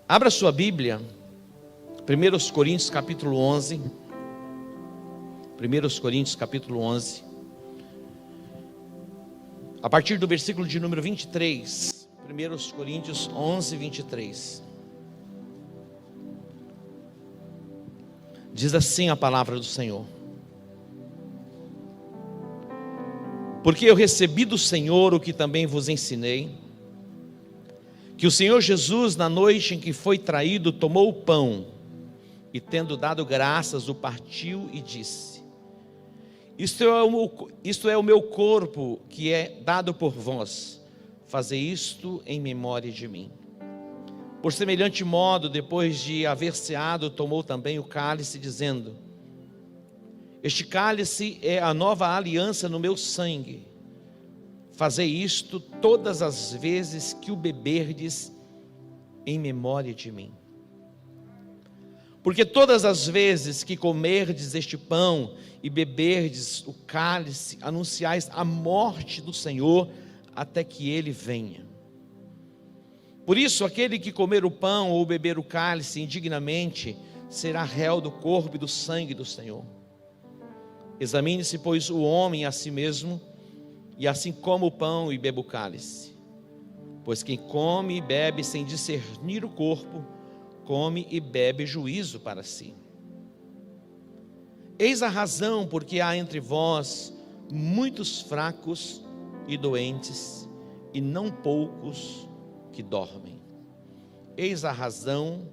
Abra sua Bíblia, 1 Coríntios capítulo 11. 1 Coríntios capítulo 11. A partir do versículo de número 23. 1 Coríntios 11, 23. Diz assim a palavra do Senhor: Porque eu recebi do Senhor o que também vos ensinei, que o Senhor Jesus, na noite em que foi traído, tomou o pão e, tendo dado graças, o partiu e disse: Isto é o meu corpo que é dado por vós, fazei isto em memória de mim. Por semelhante modo, depois de haver ceado, tomou também o cálice, dizendo: Este cálice é a nova aliança no meu sangue. Fazei isto todas as vezes que o beberdes em memória de mim. Porque todas as vezes que comerdes este pão e beberdes o cálice, anunciais a morte do Senhor até que Ele venha. Por isso, aquele que comer o pão ou beber o cálice indignamente será réu do corpo e do sangue do Senhor. Examine-se, pois, o homem a si mesmo, e assim coma o pão e beba o cálice. Pois quem come e bebe sem discernir o corpo, come e bebe juízo para si. Eis a razão porque há entre vós muitos fracos e doentes, e não poucos que dormem. Eis a razão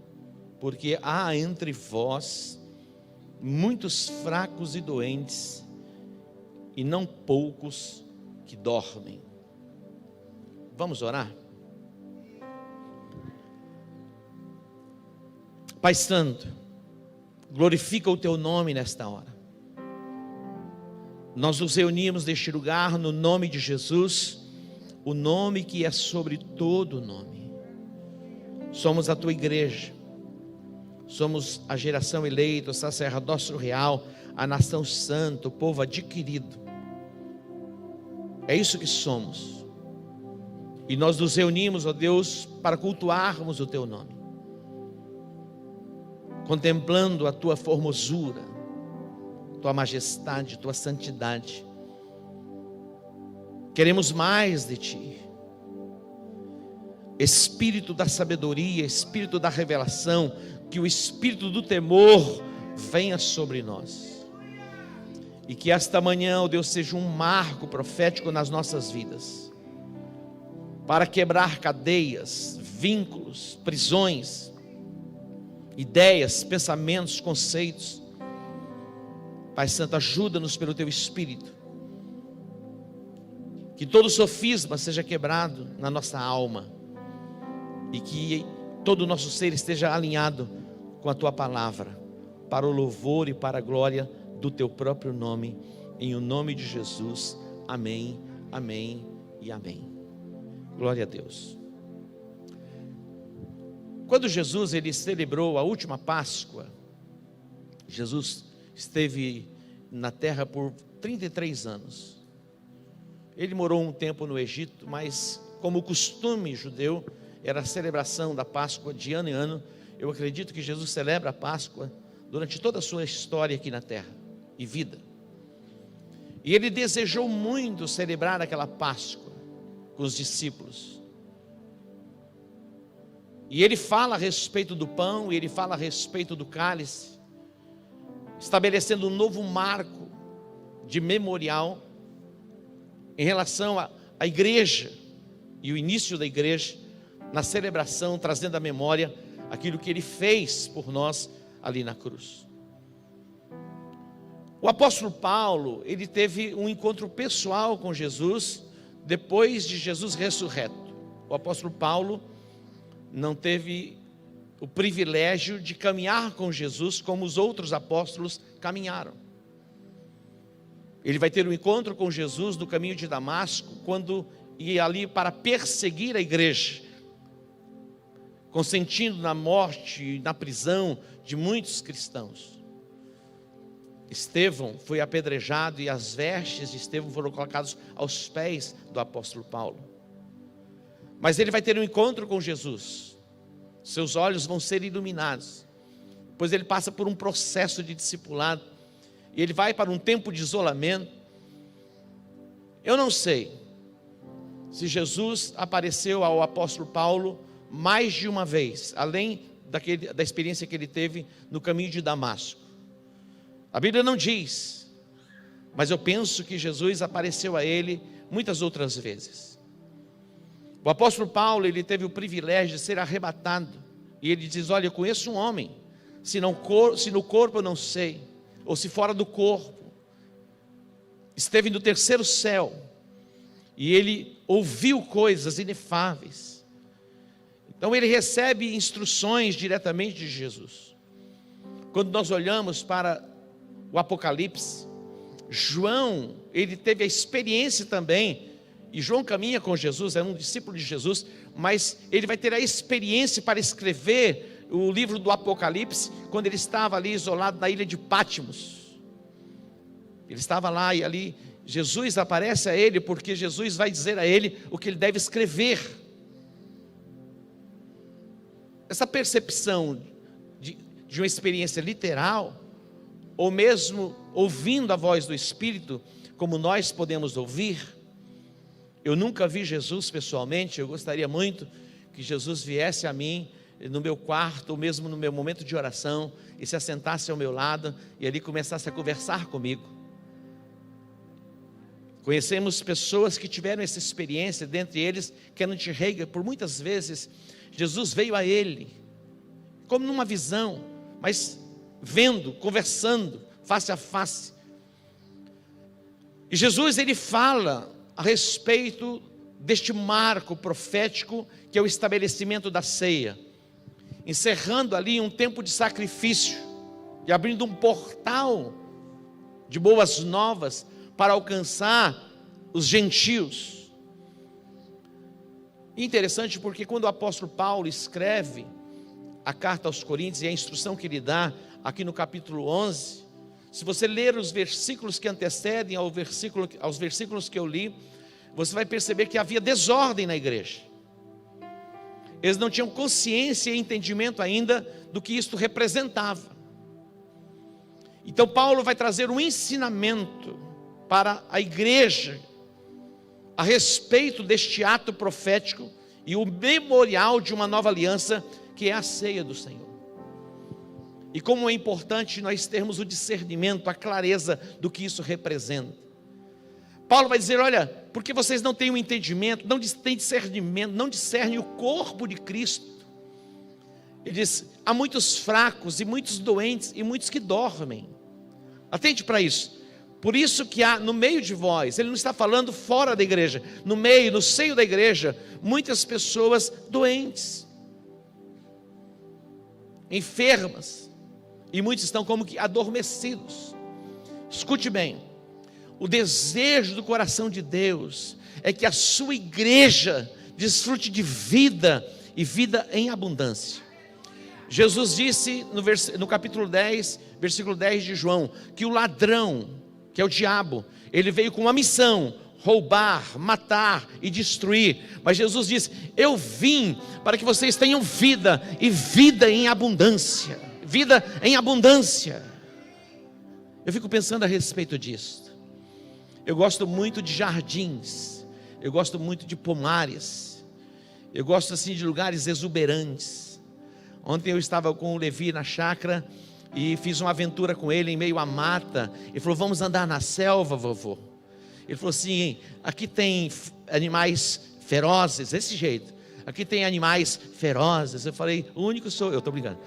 porque há entre vós muitos fracos e doentes, e não poucos que dormem. Vamos orar? Pai Santo, glorifica o Teu nome nesta hora. Nós nos reunimos neste lugar no nome de Jesus, o nome que é sobre todo nome. Somos a Tua igreja, somos a geração eleita, o sacerdócio real, a nação santa, o povo adquirido. É isso que somos. E nós nos reunimos, ó Deus, para cultuarmos o Teu nome, contemplando a Tua formosura, Tua majestade, Tua santidade. Queremos mais de Ti. Espírito da sabedoria, Espírito da revelação, que o Espírito do temor venha sobre nós. E que esta manhã, ó Deus, seja um marco profético nas nossas vidas, para quebrar cadeias, vínculos, prisões, ideias, pensamentos, conceitos. Pai Santo, ajuda-nos pelo Teu Espírito, que todo sofisma seja quebrado na nossa alma, e que todo o nosso ser esteja alinhado com a Tua palavra, para o louvor e para a glória do Teu próprio nome, em o nome de Jesus. Amém, amém e amém. Glória a Deus. Quando Jesus ele celebrou a última Páscoa, Jesus esteve na terra por 33 anos. Ele morou um tempo no Egito, mas como o costume judeu era a celebração da Páscoa de ano em ano, eu acredito que Jesus celebra a Páscoa durante toda a sua história aqui na terra e vida. E ele desejou muito celebrar aquela Páscoa com os discípulos. E ele fala a respeito do pão, e ele fala a respeito do cálice, estabelecendo um novo marco de memorial em relação à igreja e o início da igreja, na celebração, trazendo à memória aquilo que Ele fez por nós ali na cruz. O apóstolo Paulo, ele teve um encontro pessoal com Jesus, depois de Jesus ressurreto. O apóstolo Paulo não teve o privilégio de caminhar com Jesus como os outros apóstolos caminharam. Ele vai ter um encontro com Jesus no caminho de Damasco, quando ia ali para perseguir a igreja, consentindo na morte e na prisão de muitos cristãos. Estevão foi apedrejado e as vestes de Estevão foram colocadas aos pés do apóstolo Paulo. Mas ele vai ter um encontro com Jesus. seus olhos vão ser iluminados. Depois ele passa por um processo de discipulado, e ele vai para um tempo de isolamento. Eu não sei se Jesus apareceu ao apóstolo Paulo mais de uma vez, além da experiência que ele teve no caminho de Damasco. A Bíblia não diz, mas eu penso que Jesus apareceu a ele muitas outras vezes. O apóstolo Paulo, ele teve o privilégio de ser arrebatado, e ele diz: olha, eu conheço um homem, se no corpo eu não sei, ou se fora do corpo, esteve no terceiro céu, e ele ouviu coisas inefáveis. Então ele recebe instruções diretamente de Jesus. Quando nós olhamos para o Apocalipse, João, ele teve a experiência também, e João caminha com Jesus, é um discípulo de Jesus, mas ele vai ter a experiência para escrever o livro do Apocalipse, quando ele estava ali isolado na ilha de Pátimos. Ele estava lá, e ali Jesus aparece a ele, porque Jesus vai dizer a ele o que ele deve escrever. Essa percepção de uma experiência literal, ou mesmo ouvindo a voz do Espírito, como nós podemos ouvir. Eu nunca vi Jesus pessoalmente, eu gostaria muito que Jesus viesse a mim, no meu quarto, ou mesmo no meu momento de oração, e se assentasse ao meu lado, e ali começasse a conversar comigo. Conhecemos pessoas que tiveram essa experiência, dentre eles Kenneth Hagin. Por muitas vezes Jesus veio a ele, como numa visão, mas vendo, conversando, face a face. E Jesus, ele fala a respeito deste marco profético, que é o estabelecimento da ceia, encerrando ali um tempo de sacrifício, e abrindo um portal de boas novas, para alcançar os gentios. Interessante, porque quando o apóstolo Paulo escreve a carta aos Coríntios, e a instrução que ele dá aqui no capítulo 11, se você ler os versículos que antecedem aos versículos que eu li, você vai perceber que havia desordem na igreja. Eles não tinham consciência e entendimento ainda do que isto representava. Então Paulo vai trazer um ensinamento para a igreja a respeito deste ato profético e o memorial de uma nova aliança, que é a ceia do Senhor. E como é importante nós termos o discernimento, a clareza do que isso representa. Paulo vai dizer: olha, porque vocês não têm o entendimento, não têm discernimento, não discernem o corpo de Cristo. Ele diz: há muitos fracos e muitos doentes e muitos que dormem. Atente para isso. Por isso que há no meio de vós, ele não está falando fora da igreja, no meio, no seio da igreja, muitas pessoas doentes, enfermas, e muitos estão como que adormecidos. Escute bem, o desejo do coração de Deus é que a sua igreja desfrute de vida, e vida em abundância. Jesus disse no capítulo 10, versículo 10 de João, que o ladrão, que é o diabo, ele veio com uma missão: roubar, matar e destruir. Mas Jesus disse: eu vim para que vocês tenham vida, e vida em abundância. Vida em abundância. Eu fico pensando a respeito disso. Eu gosto muito de jardins, eu gosto muito de pomares, eu gosto assim de lugares exuberantes. Ontem eu estava com o Levi na chácara e fiz uma aventura com ele em meio à mata. Ele falou: vamos andar na selva, vovô. Ele falou assim: aqui tem animais ferozes, desse jeito. Aqui tem animais ferozes. Eu falei: o único sou eu. Estou brincando.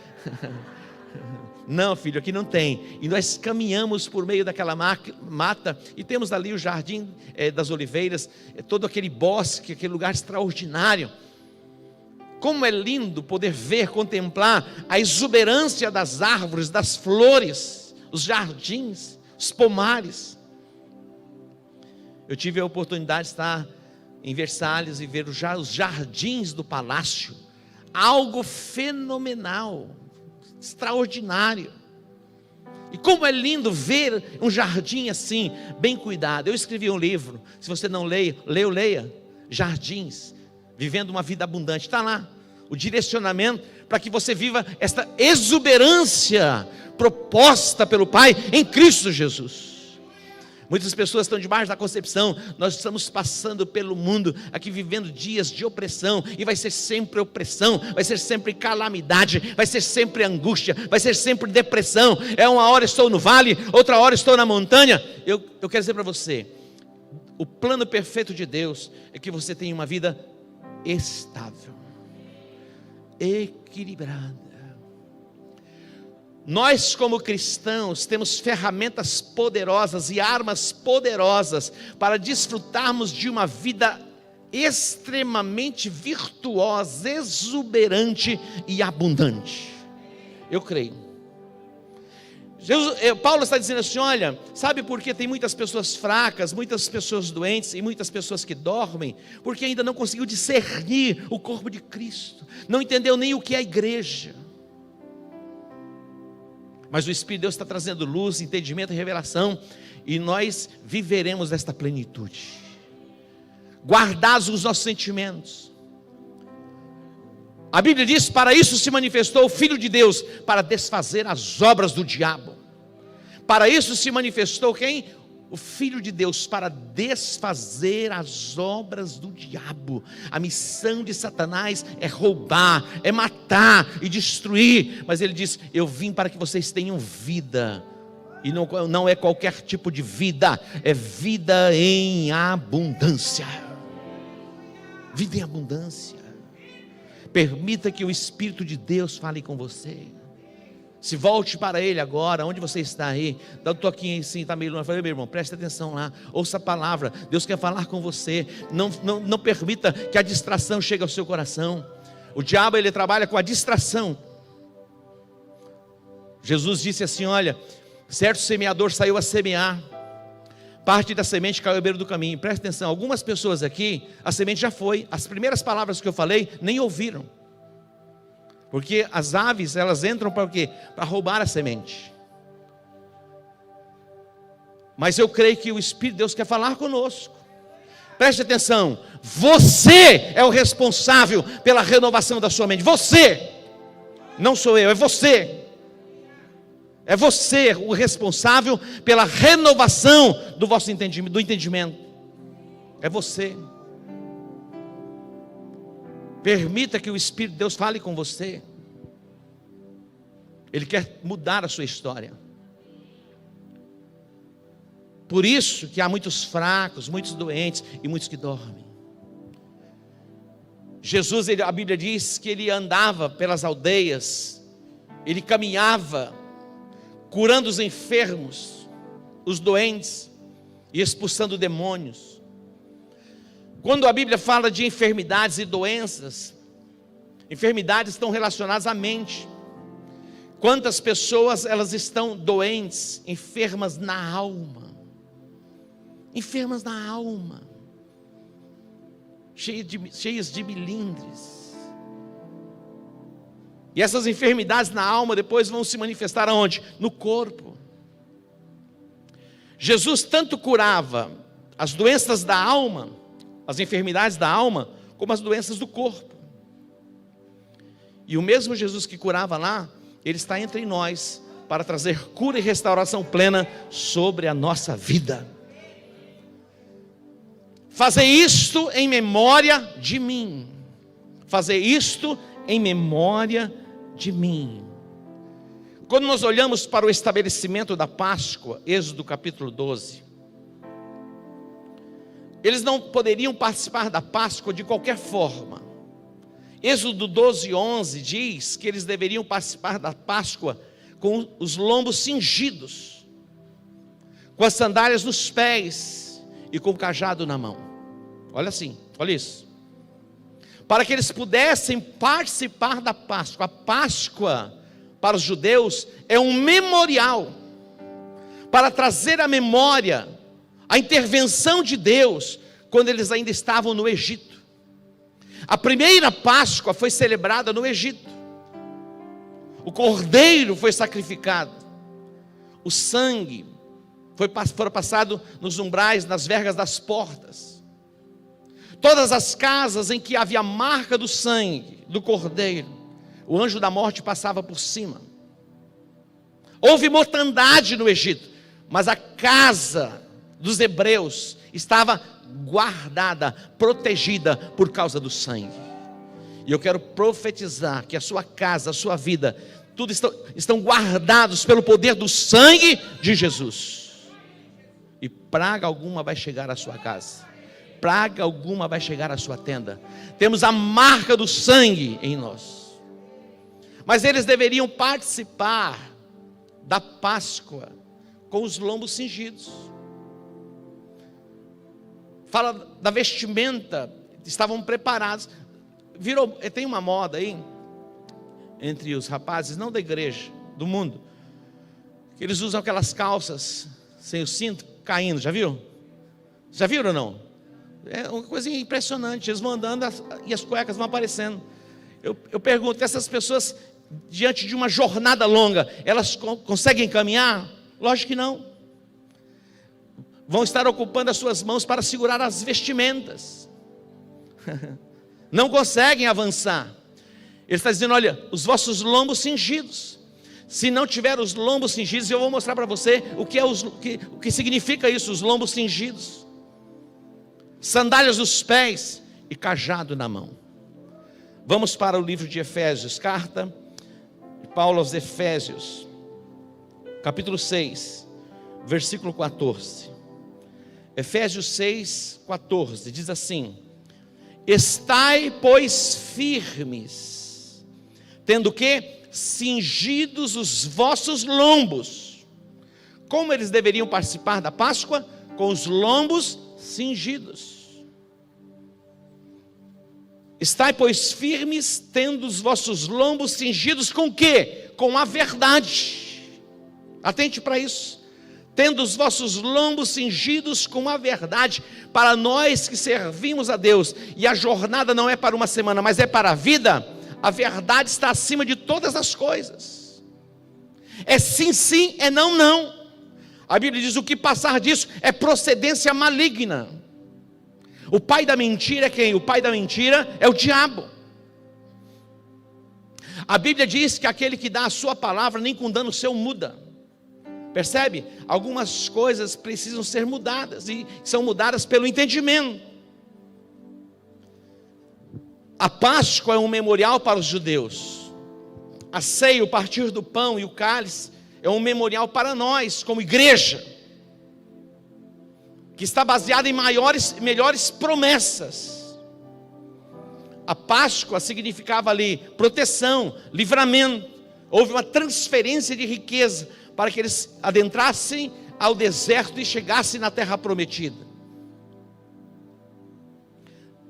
Não, filho, aqui não tem. E nós caminhamos por meio daquela mata, e temos ali o jardim das oliveiras, todo aquele bosque, aquele lugar extraordinário. Como é lindo poder ver, contemplar a exuberância das árvores, das flores, os jardins, os pomares. Eu tive a oportunidade de estar em Versalhes e ver os jardins do palácio. Algo fenomenal, extraordinário. E como é lindo ver um jardim assim, bem cuidado. Eu escrevi um livro, se você não leia, Jardins, Vivendo uma Vida Abundante. Está lá o direcionamento para que você viva esta exuberância proposta pelo Pai em Cristo Jesus. Muitas pessoas estão debaixo da concepção: nós estamos passando pelo mundo aqui, vivendo dias de opressão, e vai ser sempre opressão, vai ser sempre calamidade, vai ser sempre angústia, vai ser sempre depressão. Uma hora estou no vale, outra hora estou na montanha. Eu quero dizer para você, o plano perfeito de Deus é que você tenha uma vida estável, equilibrada. Nós, como cristãos, temos ferramentas poderosas e armas poderosas para desfrutarmos de uma vida extremamente virtuosa, exuberante e abundante. Eu creio. Paulo está dizendo assim: olha, sabe por que tem muitas pessoas fracas, muitas pessoas doentes e muitas pessoas que dormem? Porque ainda não conseguiu discernir o corpo de Cristo, não entendeu nem o que é a igreja. Mas o Espírito de Deus está trazendo luz, entendimento e revelação, e nós viveremos esta plenitude, guardados os nossos sentimentos. A Bíblia diz: para isso se manifestou o Filho de Deus, para desfazer as obras do diabo. Para isso se manifestou quem? O Filho de Deus, para desfazer as obras do diabo. A missão de Satanás é roubar, é matar e destruir, mas ele diz: eu vim para que vocês tenham vida, e não é qualquer tipo de vida, é vida em abundância. Vida em abundância. Permita que o Espírito de Deus fale com você. Se volte para Ele agora, onde você está aí, dá um toquinho assim, está meio longe. Falei: meu irmão, preste atenção lá, ouça a palavra, Deus quer falar com você. Não permita que a distração chegue ao seu coração. O diabo, ele trabalha com a distração. Jesus disse assim: olha, certo semeador saiu a semear, parte da semente caiu à beira do caminho. Preste atenção, algumas pessoas aqui, a semente já foi, as primeiras palavras que eu falei, nem ouviram. Porque as aves, elas entram para o quê? Para roubar a semente. Mas eu creio que o Espírito de Deus quer falar conosco. Preste atenção, você é o responsável pela renovação da sua mente. Você, não sou eu, é você. É você o responsável pela renovação do vosso entendimento. É você. Permita que o Espírito de Deus fale com você. Ele quer mudar a sua história. Por isso que há muitos fracos, muitos doentes e muitos que dormem. Jesus, a Bíblia diz que ele andava pelas aldeias, ele caminhava, curando os enfermos, os doentes e expulsando demônios. Quando a Bíblia fala de enfermidades e doenças, enfermidades estão relacionadas à mente. Quantas pessoas elas estão doentes, enfermas na alma, enfermas na alma, cheias de milindres. E essas enfermidades na alma depois vão se manifestar aonde? No corpo. Jesus tanto curava as doenças da alma, as enfermidades da alma, como as doenças do corpo. E o mesmo Jesus que curava lá, Ele está entre nós para trazer cura e restauração plena sobre a nossa vida. Fazer isto em memória de mim. Fazer isto em memória de mim. Quando nós olhamos para o estabelecimento da Páscoa, Êxodo capítulo 12, eles não poderiam participar da Páscoa de qualquer forma. Êxodo 12:11 diz que eles deveriam participar da Páscoa com os lombos cingidos, com as sandálias nos pés e com o cajado na mão. Olha assim, olha isso. Para que eles pudessem participar da Páscoa. A Páscoa para os judeus é um memorial para trazer à memória a intervenção de Deus quando eles ainda estavam no Egito. A primeira Páscoa foi celebrada no Egito. O cordeiro foi sacrificado. O sangue foi passado nos umbrais, nas vergas das portas. Todas as casas em que havia a marca do sangue do cordeiro O anjo da morte passava por cima. Houve mortandade no Egito, mas a casa dos hebreus estava guardada, protegida por causa do sangue. E eu quero profetizar que a sua casa, a sua vida, tudo estão guardados pelo poder do sangue de Jesus. E praga alguma vai chegar à sua casa, praga alguma vai chegar à sua tenda. Temos a marca do sangue em nós. Mas eles deveriam participar da Páscoa com os lombos cingidos. Fala da vestimenta, estavam preparados. Tem uma moda aí entre os rapazes, não da igreja, do mundo, que eles usam aquelas calças sem o cinto caindo, já viu? Já viram ou não? É uma coisa impressionante, eles vão andando e as cuecas vão aparecendo. Eu pergunto, essas pessoas, diante de uma jornada longa, elas conseguem caminhar? Lógico que não. Vão estar ocupando as suas mãos para segurar as vestimentas. Não conseguem avançar. Ele está dizendo, olha, os vossos lombos cingidos. Se não tiver os lombos cingidos, eu vou mostrar para você o que significa isso, os lombos cingidos. Sandálias nos pés e cajado na mão. Vamos para o livro de Efésios, carta de Paulo aos Efésios, capítulo 6, versículo 14. Efésios 6, 14, diz assim: estai, pois, firmes, tendo que cingidos os vossos lombos. Como eles deveriam participar da Páscoa? Com os lombos cingidos. Estai, pois, firmes, tendo os vossos lombos cingidos com o quê? Com a verdade. Atente para isso. Tendo os vossos lombos cingidos com a verdade. Para nós que servimos a Deus, e a jornada não é para uma semana, mas é para a vida, a verdade está acima de todas as coisas. É sim, sim, é não, não. A Bíblia diz: o que passar disso é procedência maligna. O pai da mentira é quem? O pai da mentira é o diabo. A Bíblia diz que aquele que dá a sua palavra, nem com dano seu muda. Percebe? Algumas coisas precisam ser mudadas, e são mudadas pelo entendimento. A Páscoa é um memorial para os judeus. A ceia, o partir do pão e o cálice, é um memorial para nós, como igreja, que está baseada em melhores promessas. A Páscoa significava ali proteção, livramento. Houve uma transferência de riqueza para que eles adentrassem ao deserto e chegassem na terra prometida.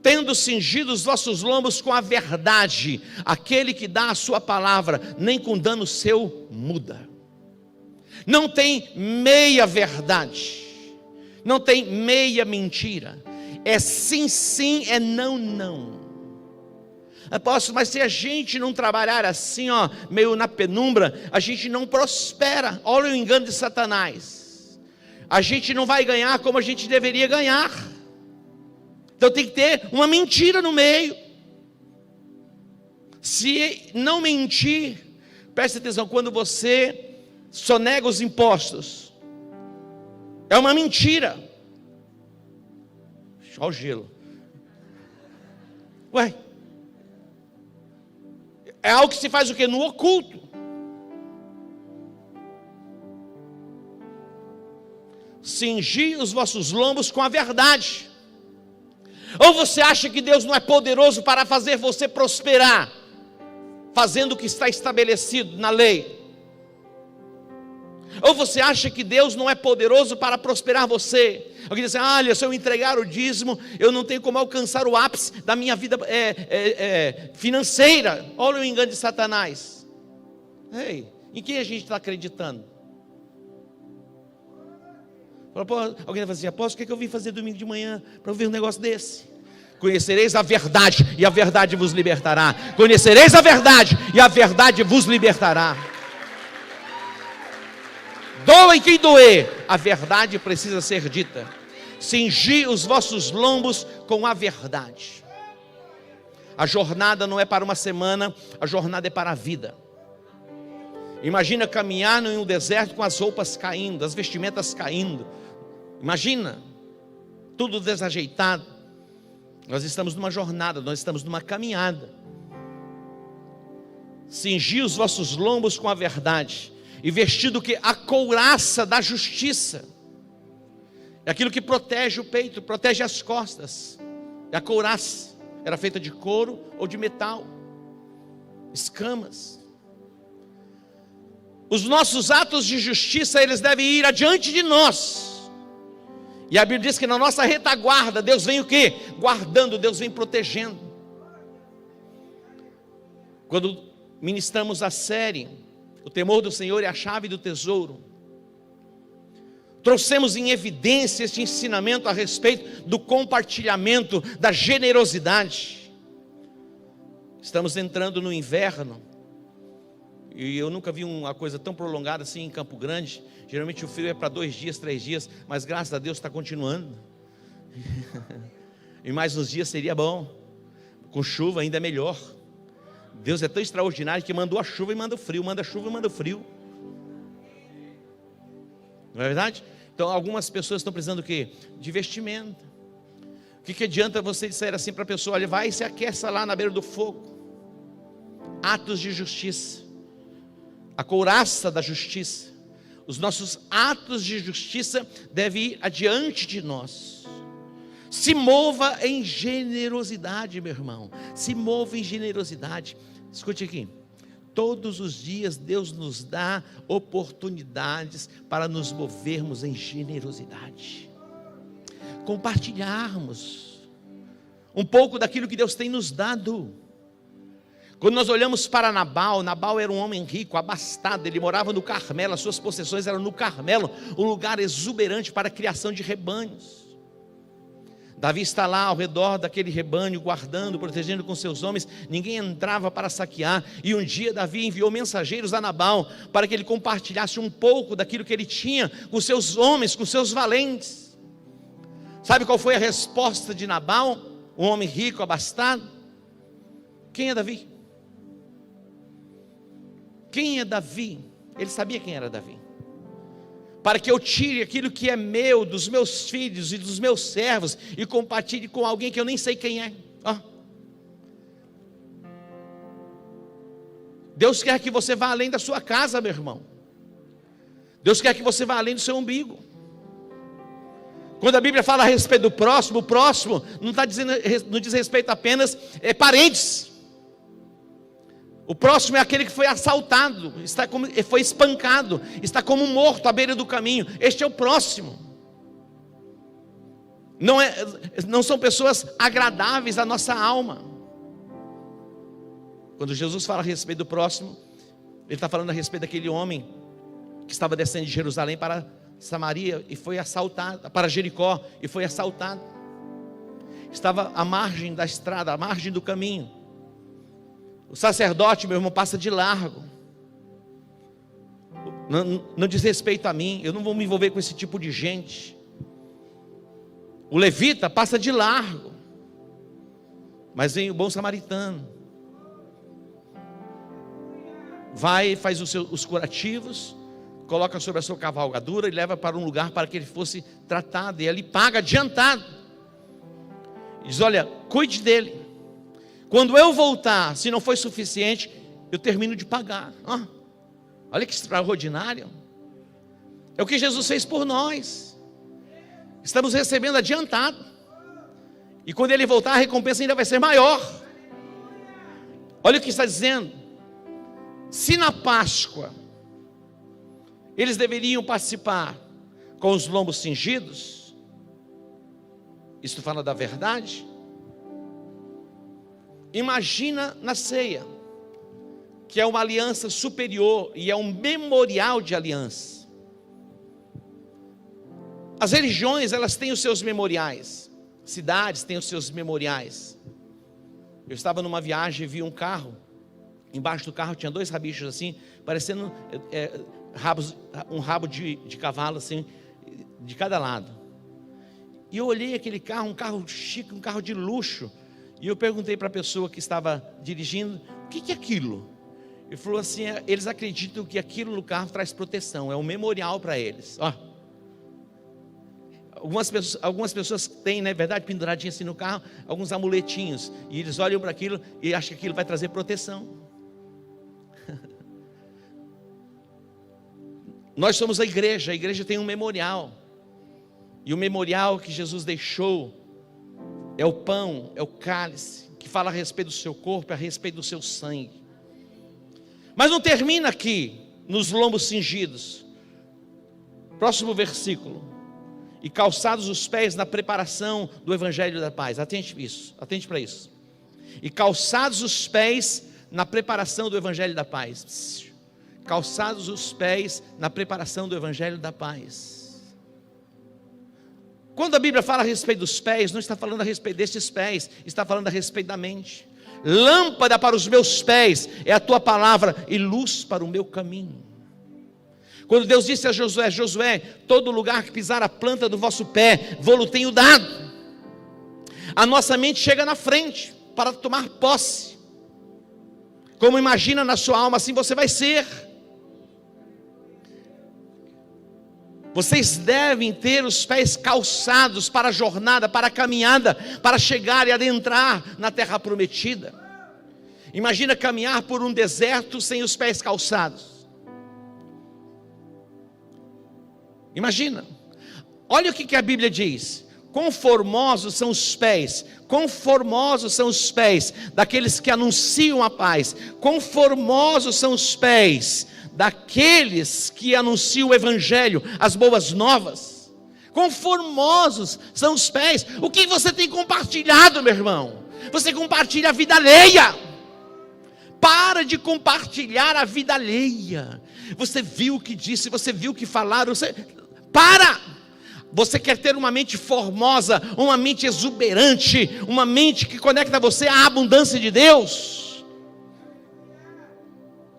Tendo cingido os vossos lombos com a verdade, aquele que dá a sua palavra, nem com dano seu muda. Não tem meia verdade, não tem meia mentira. É sim, sim, é não, não. Apóstolo, mas se a gente não trabalhar assim, meio na penumbra, a gente não prospera. Olha o engano de Satanás. A gente não vai ganhar como a gente deveria ganhar. Então tem que ter uma mentira no meio. Se não mentir, preste atenção, quando você sonega os impostos, é uma mentira. Olha o gelo. Ué, é algo que se faz o quê? No oculto. Cingi os vossos lombos com a verdade. Ou você acha que Deus não é poderoso para fazer você prosperar, fazendo o que está estabelecido na lei? Ou você acha que Deus não é poderoso para prosperar você? Alguém diz assim: olha, se eu entregar o dízimo, eu não tenho como alcançar o ápice da minha vida financeira. Olha o engano de Satanás. Ei, em quem a gente está acreditando? Alguém vai falar assim: apóstolo, o que eu vim fazer domingo de manhã para ouvir um negócio desse? Conhecereis a verdade, e a verdade vos libertará. Conhecereis a verdade, e a verdade vos libertará. Doa em quem doer, a verdade precisa ser dita. Cingi os vossos lombos com a verdade. A jornada não é para uma semana, a jornada é para a vida. Imagina caminhar em um deserto com as roupas caindo, as vestimentas caindo. Imagina, tudo desajeitado. Nós estamos numa jornada, nós estamos numa caminhada. Cingi os vossos lombos com a verdade, e vestido que a couraça da justiça. É aquilo que protege o peito, protege as costas. E a couraça era feita de couro ou de metal, escamas. Os nossos atos de justiça, eles devem ir adiante de nós. E a Bíblia diz que na nossa retaguarda, Deus vem o quê? Guardando, Deus vem protegendo. Quando ministramos a série, o temor do Senhor é a chave do tesouro, trouxemos em evidência este ensinamento a respeito do compartilhamento, da generosidade. Estamos entrando no inverno, e eu nunca vi uma coisa tão prolongada assim em Campo Grande. Geralmente o frio é para 2 dias, 3 dias, mas graças a Deus está continuando. E mais uns dias seria bom, com chuva ainda é melhor. Deus é tão extraordinário que mandou a chuva e manda o frio, manda a chuva e manda o frio. Não é verdade? Então algumas pessoas estão precisando do quê? De vestimenta. O que adianta você dizer assim para a pessoa: olha, vai e se aqueça lá na beira do fogo. Atos de justiça, a couraça da justiça. Os nossos atos de justiça devem ir adiante de nós. Se mova em generosidade, meu irmão. Se mova em generosidade. Escute aqui. Todos os dias Deus nos dá oportunidades para nos movermos em generosidade. Compartilharmos um pouco daquilo que Deus tem nos dado. Quando nós olhamos para Nabal, Nabal era um homem rico, abastado, ele morava no Carmelo, as suas possessões eram no Carmelo, um lugar exuberante para a criação de rebanhos. Davi está lá ao redor daquele rebanho, guardando, protegendo com seus homens, ninguém entrava para saquear, e um dia Davi enviou mensageiros a Nabal, para que ele compartilhasse um pouco daquilo que ele tinha, com seus homens, com seus valentes. Sabe qual foi a resposta de Nabal? Um homem rico, abastado. Quem é Davi? Quem é Davi? Ele sabia quem era Davi. Para que eu tire aquilo que é meu, dos meus filhos e dos meus servos, e compartilhe com alguém que eu nem sei quem é. Deus quer que você vá além da sua casa, meu irmão. Deus quer que você vá além do seu umbigo. Quando a Bíblia fala a respeito do próximo, o próximo não diz respeito apenas a parentes. O próximo é aquele que foi assaltado, foi espancado, está como morto à beira do caminho. Este é o próximo. Não são pessoas agradáveis à nossa alma. Quando Jesus fala a respeito do próximo, Ele está falando a respeito daquele homem que estava descendo de Jerusalém para Samaria e foi assaltado, para Jericó e foi assaltado. Estava à margem da estrada, à margem do caminho. O sacerdote, meu irmão, passa de largo. Não diz respeito a mim, eu não vou me envolver com esse tipo de gente. O levita passa de largo. Mas vem o bom samaritano. Vai, faz os curativos, coloca sobre a sua cavalgadura e leva para um lugar para que ele fosse tratado. E ele paga adiantado. E diz: olha, cuide dele. Quando eu voltar, se não foi suficiente, eu termino de pagar. Olha que extraordinário. É o que Jesus fez por nós. Estamos recebendo adiantado. E quando ele voltar, a recompensa ainda vai ser maior. Olha o que está dizendo. Se na Páscoa eles deveriam participar com os lombos cingidos, isto fala da verdade. Imagina na ceia, que é uma aliança superior e é um memorial de aliança. As religiões, elas têm os seus memoriais. Cidades têm os seus memoriais. Eu estava numa viagem e vi um carro. Embaixo do carro tinha 2 rabichos assim, parecendo um rabo de cavalo assim, de cada lado. E eu olhei aquele carro, um carro chique, um carro de luxo. E eu perguntei para a pessoa que estava dirigindo, o que é aquilo? Ele falou assim, eles acreditam que aquilo no carro traz proteção, é um memorial para eles. Ó. Algumas pessoas têm, não é verdade, penduradinho assim no carro, alguns amuletinhos, e eles olham para aquilo e acham que aquilo vai trazer proteção. Nós somos a igreja tem um memorial, e o memorial que Jesus deixou é o pão, é o cálice, que fala a respeito do seu corpo, a respeito do seu sangue. Mas não termina aqui, nos lombos cingidos. Próximo versículo. E calçados os pés na preparação do evangelho da paz. Atente para isso. E calçados os pés na preparação do evangelho da paz. Calçados os pés na preparação do evangelho da paz. Quando a Bíblia fala a respeito dos pés, não está falando a respeito destes pés, está falando a respeito da mente. Lâmpada para os meus pés é a tua palavra e luz para o meu caminho. Quando Deus disse a Josué, Josué, todo lugar que pisar a planta do vosso pé, vou-lo tenho dado. A nossa mente chega na frente para tomar posse. Como imagina na sua alma, assim você vai ser. Vocês devem ter os pés calçados para a jornada, para a caminhada, para chegar e adentrar na terra prometida. Imagina caminhar por um deserto sem os pés calçados. Imagina. Olha o que a Bíblia diz. Quão formosos são os pés daqueles que anunciam a paz. Quão formosos são os pés daqueles que anunciam o evangelho, as boas novas. Quão formosos são os pés. O que você tem compartilhado, meu irmão? Você compartilha a vida alheia. Para de compartilhar a vida alheia. Você viu o que disse, você viu o que falaram, para! Você quer ter uma mente formosa, uma mente exuberante, uma mente que conecta você à abundância de Deus.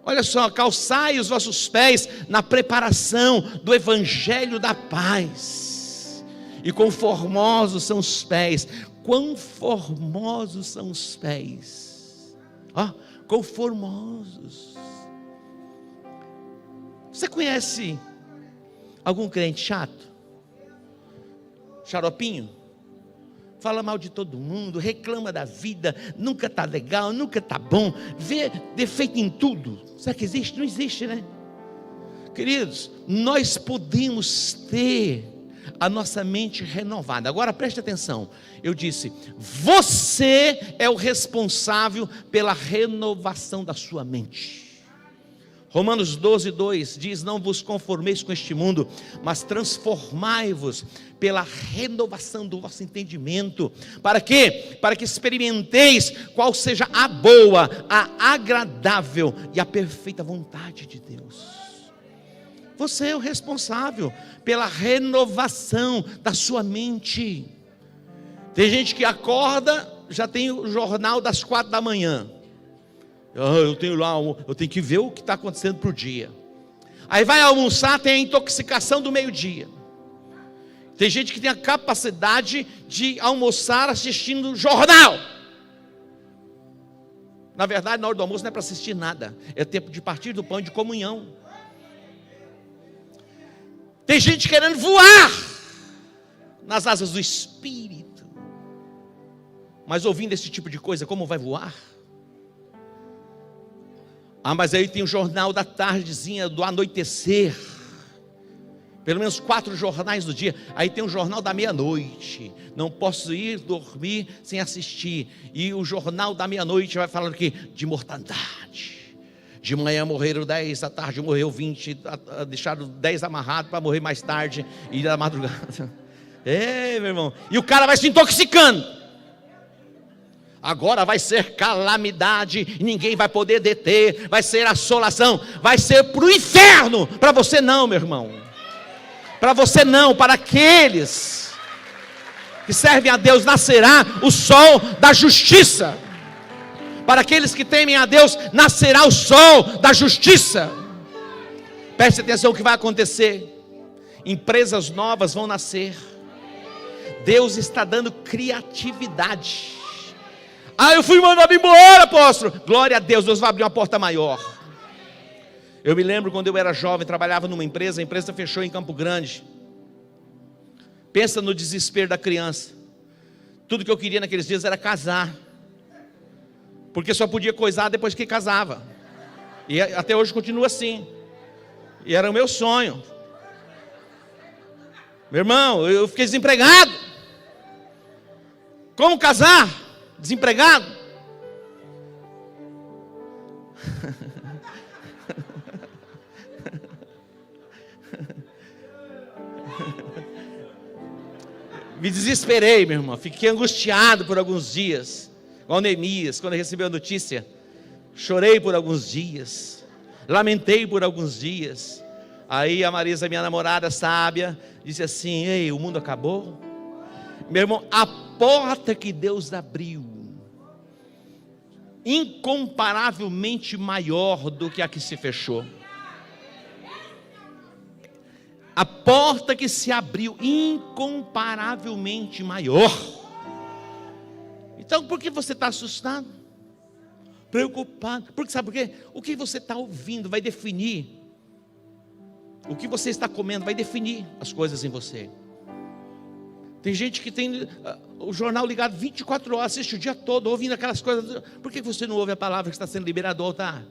Olha só, calçai os vossos pés na preparação do evangelho da paz. E quão formosos são os pés. Quão formosos são os pés. Ó, quão formosos. Você conhece algum crente chato? Xaropinho? Fala mal de todo mundo, reclama da vida, nunca está legal, nunca está bom, vê defeito em tudo. Será que existe? Não existe, né? Queridos, nós podemos ter a nossa mente renovada. Agora preste atenção, eu disse, você é o responsável pela renovação da sua mente. Romanos 12:2 diz, não vos conformeis com este mundo, mas transformai-vos pela renovação do vosso entendimento. Para quê? Para que experimenteis qual seja a boa, a agradável e a perfeita vontade de Deus. Você é o responsável pela renovação da sua mente. Tem gente que acorda, já tem o jornal das 4 da manhã. Eu tenho que ver o que está acontecendo para o dia. Aí vai almoçar, tem a intoxicação do meio-dia. Tem gente que tem a capacidade de almoçar assistindo jornal. Na verdade, na hora do almoço não é para assistir nada. É tempo de partir do pão de comunhão. Tem gente querendo voar nas asas do Espírito. Mas ouvindo esse tipo de coisa, como vai voar? Mas aí tem o jornal da tardezinha, do anoitecer. Pelo menos 4 jornais do dia. Aí tem o jornal da meia-noite. Não posso ir dormir sem assistir. E o jornal da meia-noite vai falando aqui de mortandade. De manhã morreram 10, à tarde morreu 20. Deixaram 10 amarrados para morrer mais tarde. E da madrugada. Meu irmão. E o cara vai se intoxicando. Agora vai ser calamidade, ninguém vai poder deter, vai ser assolação, vai ser para o inferno. Para você não, meu irmão. Para você não, para aqueles que servem a Deus nascerá o sol da justiça. Para aqueles que temem a Deus nascerá o sol da justiça. Preste atenção o que vai acontecer. Empresas novas vão nascer. Deus está dando criatividade. Eu fui mandado embora, apóstolo. Glória a Deus, Deus vai abrir uma porta maior. Eu me lembro quando eu era jovem, trabalhava numa empresa, a empresa fechou em Campo Grande. Pensa no desespero da criança. Tudo que eu queria naqueles dias era casar, porque só podia coisar depois que casava. E até hoje continua assim. E era o meu sonho. Meu irmão, eu fiquei desempregado. Como casar? Desempregado? Me desesperei, meu irmão. Fiquei angustiado por alguns dias. Igual Neemias, quando recebeu a notícia. Chorei por alguns dias. Lamentei por alguns dias. Aí a Marisa, minha namorada sábia, disse assim: ei, o mundo acabou? Meu irmão, a porta que Deus abriu, incomparavelmente maior do que a que se fechou. A porta que se abriu, incomparavelmente maior. Então, por que você está assustado? Preocupado? Porque sabe por quê? O que você está ouvindo vai definir. O que você está comendo vai definir as coisas em você. Tem gente que tem o jornal ligado 24 horas, assiste o dia todo, ouvindo aquelas coisas. Por que você não ouve a palavra que está sendo liberada do altar?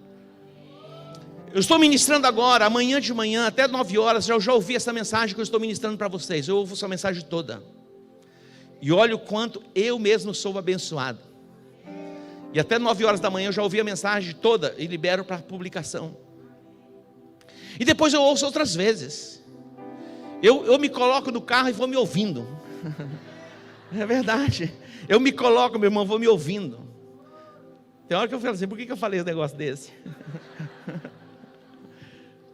Eu estou ministrando agora, amanhã de manhã, até 9 horas, eu já ouvi essa mensagem que eu estou ministrando para vocês. Eu ouvo essa mensagem toda. E olha o quanto eu mesmo sou abençoado. E até 9 horas da manhã eu já ouvi a mensagem toda e libero para publicação. E depois eu ouço outras vezes. Eu me coloco no carro e vou me ouvindo. É verdade. Eu me coloco, meu irmão, vou me ouvindo. Tem hora que eu falo assim: por que eu falei um negócio desse?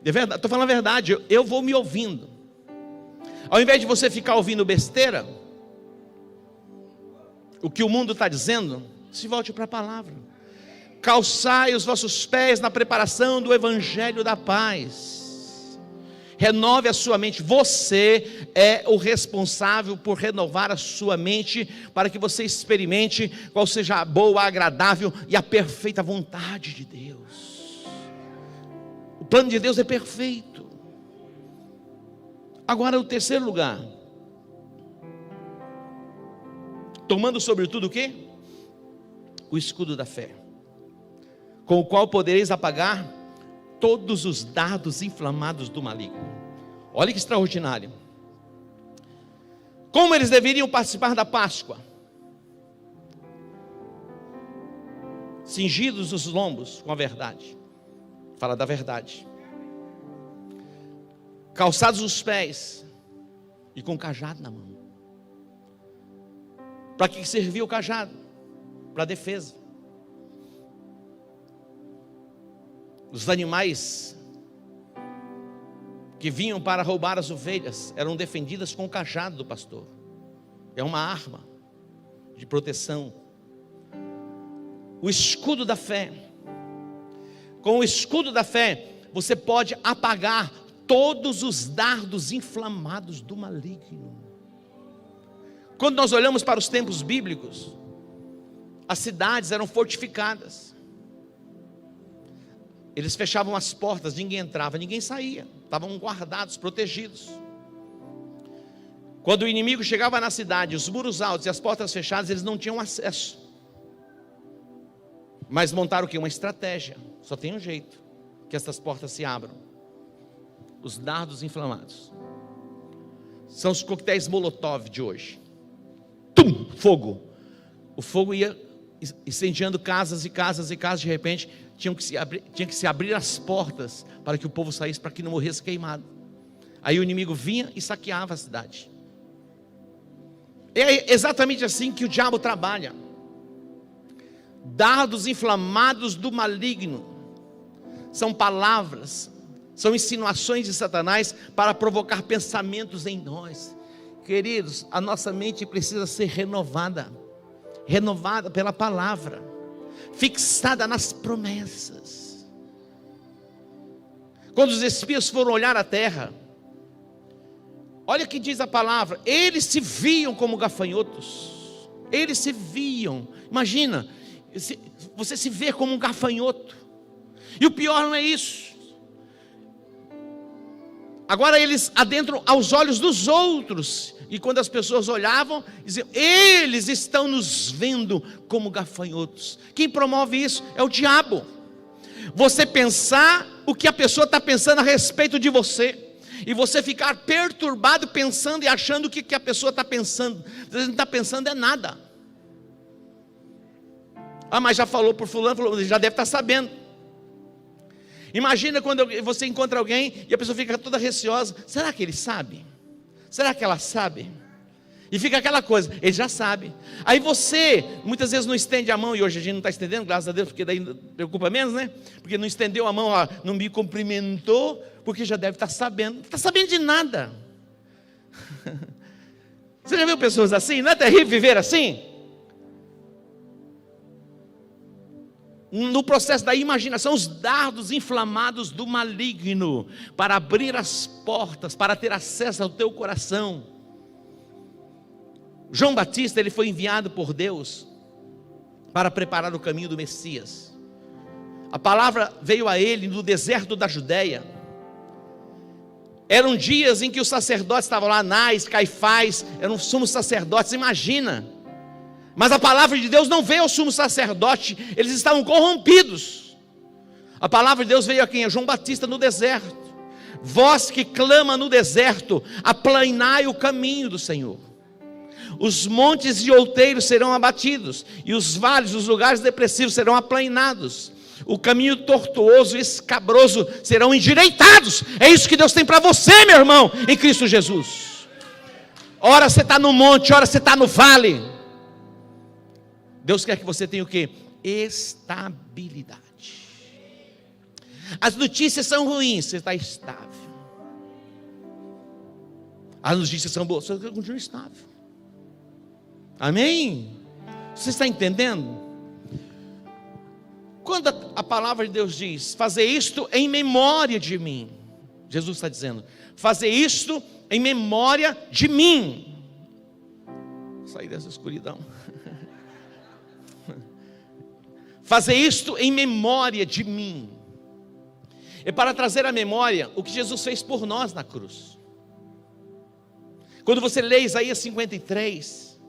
É verdade, estou falando a verdade. Eu vou me ouvindo. Ao invés de você ficar ouvindo besteira, o que o mundo está dizendo, se volte para a palavra. Calçai os vossos pés na preparação do evangelho da paz. Renove a sua mente. Você é o responsável por renovar a sua mente, para que você experimente qual seja a boa, a agradável e a perfeita vontade de Deus. O plano de Deus é perfeito. Agora, o terceiro lugar, tomando sobretudo o quê? O escudo da fé, com o qual podereis apagar todos os dardos inflamados do maligno. Olha que extraordinário. Como eles deveriam participar da Páscoa? Cingidos os lombos com a verdade. Fala da verdade. Calçados os pés e com cajado na mão. Para que servia o cajado? Para defesa. Os animais que vinham para roubar as ovelhas eram defendidas com o cajado do pastor. É uma arma de proteção. O escudo da fé. Com o escudo da fé, você pode apagar todos os dardos inflamados do maligno. Quando nós olhamos para os tempos bíblicos, as cidades eram fortificadas. Eles fechavam as portas, ninguém entrava, ninguém saía. Estavam guardados, protegidos. Quando o inimigo chegava na cidade, os muros altos e as portas fechadas, eles não tinham acesso. Mas montaram o quê? Uma estratégia. Só tem um jeito que essas portas se abram. Os dardos inflamados. São os coquetéis Molotov de hoje. Tum! Fogo. O fogo ia incendiando casas e casas e casas. De repente, tinha que se abrir as portas para que o povo saísse, para que não morresse queimado. Aí o inimigo vinha e saqueava a cidade. É exatamente assim que o diabo trabalha. Dardos inflamados do maligno. São palavras, são insinuações de Satanás para provocar pensamentos em nós. Queridos, a nossa mente precisa ser renovada. Renovada pela palavra, fixada nas promessas. Quando os espias foram olhar a terra, olha o que diz a palavra: eles se viam como gafanhotos. Eles se viam. Imagina, Você se vê como um gafanhoto. E o pior não é isso. Agora eles adentram aos olhos dos outros. E quando as pessoas olhavam, diziam: eles estão nos vendo como gafanhotos. Quem promove isso é o diabo. Você pensar o que a pessoa está pensando a respeito de você. E você ficar perturbado pensando e achando o que a pessoa está pensando. Você não está pensando é nada. Ah, mas já falou por fulano, já deve estar sabendo. Imagina quando você encontra alguém e a pessoa fica toda receosa. Será que ele sabe? Será que ela sabe? E fica aquela coisa, ele já sabe. Aí você, muitas vezes não estende a mão. E hoje a gente não está estendendo, graças a Deus, porque daí preocupa menos, né? Porque não estendeu a mão, ó, não me cumprimentou, porque já deve estar sabendo. Não está sabendo de nada. Você já viu pessoas assim? Não é terrível viver assim? No processo da imaginação, os dardos inflamados do maligno, para abrir as portas, para ter acesso ao teu coração. João Batista, ele foi enviado por Deus para preparar o caminho do Messias. A palavra veio a ele no deserto da Judéia. Eram dias em que os sacerdotes estavam lá, Anás, Caifás, eram sumos sacerdotes, imagina. Mas a palavra de Deus não veio ao sumo sacerdote, eles estavam corrompidos. A palavra de Deus veio a quem? A João Batista no deserto. Vós que clama no deserto, aplanai o caminho do Senhor. Os montes e outeiros serão abatidos, e os vales, os lugares depressivos serão aplainados. O caminho tortuoso e escabroso serão endireitados. É isso que Deus tem para você, meu irmão, em Cristo Jesus. Ora você está no monte, ora você está no vale. Deus quer que você tenha o quê? Estabilidade. As notícias são ruins, você está estável. As notícias são boas, você continua estável. Amém? Você está entendendo? Quando a palavra de Deus diz: fazer isto em memória de mim, Jesus está dizendo: fazer isto em memória de mim. Vou sair dessa escuridão. Fazer isto em memória de mim. É para trazer à memória o que Jesus fez por nós na cruz. Quando você lê Isaías 53,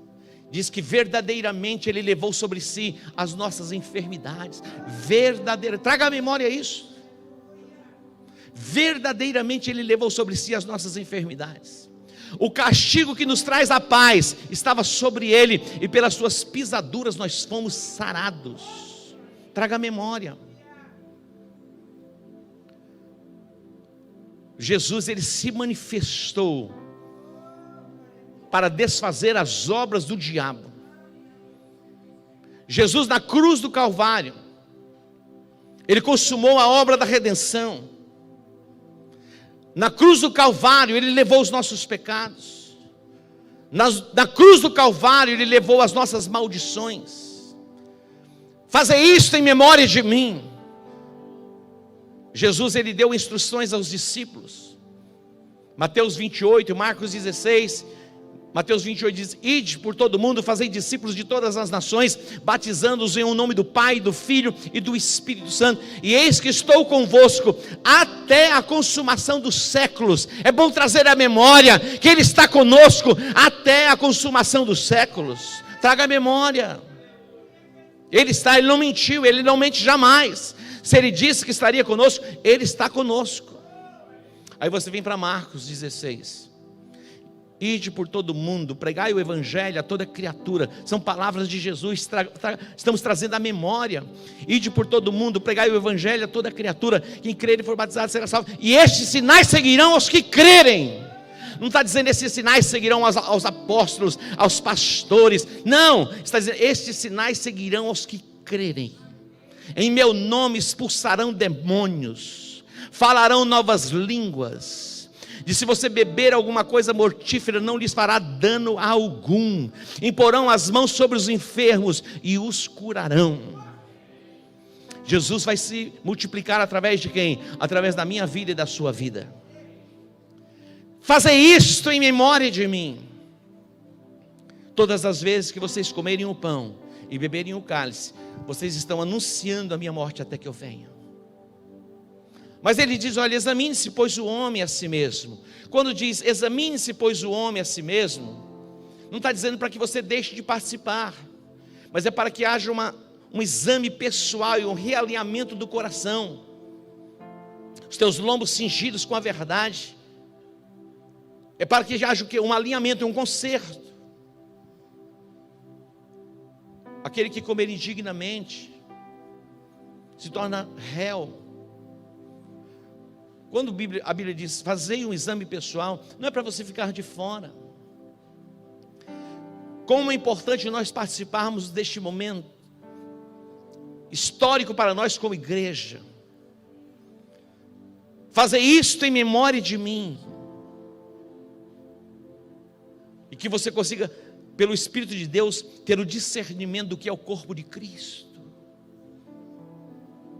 diz que verdadeiramente Ele levou sobre si as nossas enfermidades. Traga à memória isso. Verdadeiramente Ele levou sobre si as nossas enfermidades. O castigo que nos traz a paz estava sobre Ele, e pelas suas pisaduras nós fomos sarados. Traga à memória. Jesus, Ele se manifestou para desfazer as obras do diabo. Jesus na cruz do Calvário, Ele consumou a obra da redenção. Na cruz do Calvário, Ele levou os nossos pecados. Na cruz do Calvário, Ele levou as nossas maldições. Fazer isto em memória de mim. Jesus, Ele deu instruções aos discípulos. Mateus 28, Marcos 16, Mateus 28 diz: ide por todo mundo, fazei discípulos de todas as nações, batizando-os em nome do Pai, do Filho e do Espírito Santo. E eis que estou convosco até a consumação dos séculos. É bom trazer à memória que Ele está conosco até a consumação dos séculos. Traga a memória. Ele está, Ele não mentiu, Ele não mente jamais. Se Ele disse que estaria conosco, Ele está conosco. Aí você vem para Marcos 16. Ide por todo mundo, pregai o evangelho a toda criatura. São palavras de Jesus, estamos trazendo a memória. Ide por todo mundo, pregai o evangelho a toda criatura. Quem crer e for batizado será salvo. E estes sinais seguirão aos que crerem. Não está dizendo esses sinais seguirão aos apóstolos, aos pastores. Não, está dizendo estes sinais seguirão aos que crerem. Em meu nome expulsarão demônios, falarão novas línguas. E se você beber alguma coisa mortífera, não lhes fará dano algum. Imporão as mãos sobre os enfermos e os curarão. Jesus vai se multiplicar através de quem? Através da minha vida e da sua vida. Fazer isto em memória de mim. Todas as vezes que vocês comerem o pão e beberem o cálice, vocês estão anunciando a minha morte até que eu venha. Mas ele diz, olha, examine-se, pois, o homem a si mesmo. Quando diz, examine-se, pois, o homem a si mesmo, não está dizendo para que você deixe de participar, mas é para que haja um exame pessoal e um realinhamento do coração. Os teus lombos cingidos com a verdade. É para que haja o quê? Um alinhamento, um conserto. Aquele que comer indignamente se torna réu. Quando a Bíblia diz, fazei um exame pessoal, não é para você ficar de fora. Como é importante nós participarmos deste momento histórico para nós como igreja. Fazer isto em memória de mim. E que você consiga, pelo Espírito de Deus, ter o discernimento do que é o corpo de Cristo.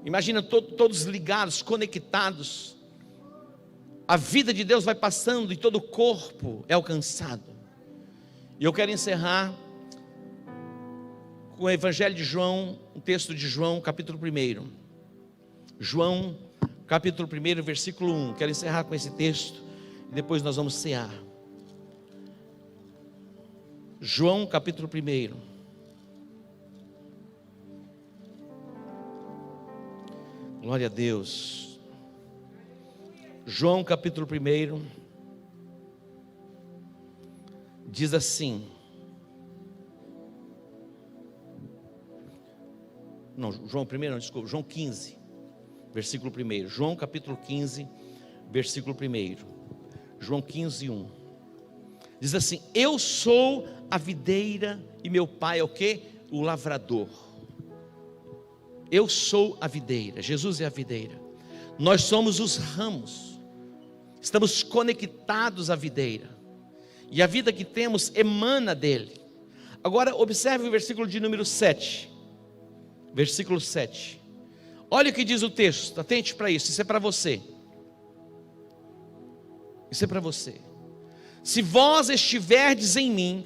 Imagina todos ligados, conectados. A vida de Deus vai passando e todo o corpo é alcançado. E eu quero encerrar com o Evangelho de João, o texto de João, capítulo 1. João, capítulo 1, versículo 1. Quero encerrar com esse texto e depois nós vamos cear. João, capítulo 1. Glória a Deus. João capítulo 1 diz assim, João 15, versículo 1, João capítulo 15, versículo 1, João 15, 1, diz assim, eu sou a videira e meu pai é o quê? O lavrador. Eu sou a videira, Jesus é a videira, nós somos os ramos, estamos conectados à videira, e a vida que temos emana dele. Agora observe o versículo de número 7, versículo 7, olha o que diz o texto, atente para isso, isso é para você, isso é para você. Se vós estiverdes em mim,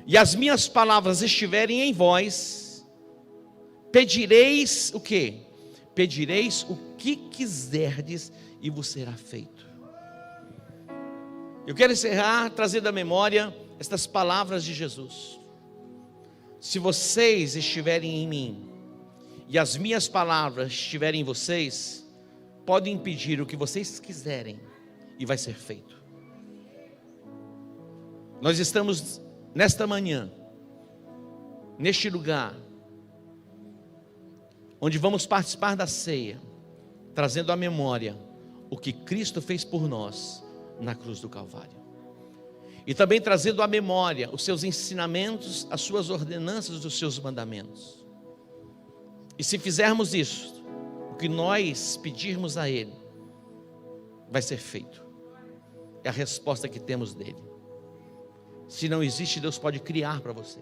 e as minhas palavras estiverem em vós, pedireis o quê? Pedireis o que quiserdes e vos será feito. Eu quero encerrar trazendo à memória estas palavras de Jesus. Se vocês estiverem em mim e as minhas palavras estiverem em vocês, podem pedir o que vocês quiserem e vai ser feito. Nós estamos nesta manhã, neste lugar, onde vamos participar da ceia, trazendo à memória o que Cristo fez por nós na cruz do Calvário, e também trazendo à memória os seus ensinamentos, as suas ordenanças, os seus mandamentos. E se fizermos isso, o que nós pedirmos a Ele, vai ser feito. É a resposta que temos dele. Se não existe, Deus pode criar para você.